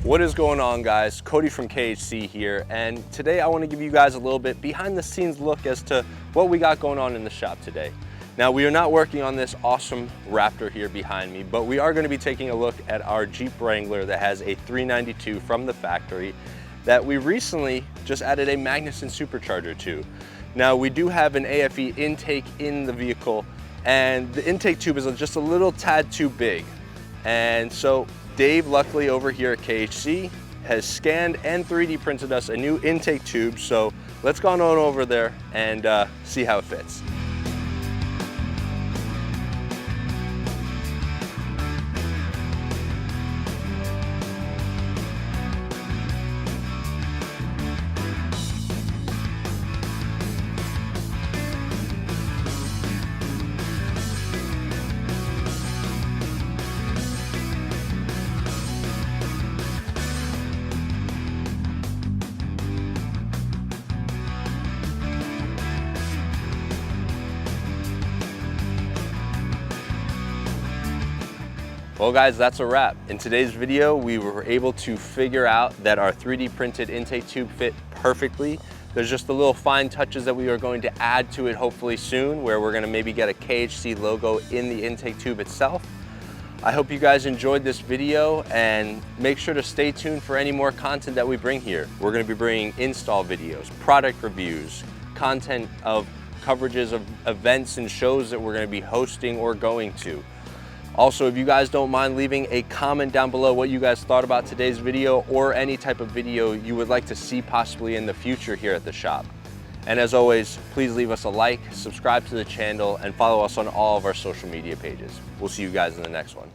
What is going on, guys? Cody from KHC here, and today I want to give you guys a little bit behind the scenes look as to what we got going on in the shop today. Now, we are not working on this awesome Raptor here behind me, but we are going to be taking a look at our Jeep Wrangler that has a 392 from the factory that we recently just added a Magnuson Supercharger to. Now, we do have an AFE intake in the vehicle, and the intake tube is just a little tad too big. And so Dave, luckily over here at KHC, has scanned and 3D printed us a new intake tube. So let's go on over there and see how it fits. Well guys, that's a wrap. In today's video, we were able to figure out that our 3D printed intake tube fit perfectly. There's just the little fine touches that we are going to add to it hopefully soon, where we're gonna maybe get a KHC logo in the intake tube itself. I hope you guys enjoyed this video, and make sure to stay tuned for any more content that we bring here. We're gonna be bringing install videos, product reviews, content of coverages of events and shows that we're gonna be hosting or going to. Also, if you guys don't mind leaving a comment down below what you guys thought about today's video or any type of video you would like to see possibly in the future here at the shop. And as always, please leave us a like, subscribe to the channel, and follow us on all of our social media pages. We'll see you guys in the next one.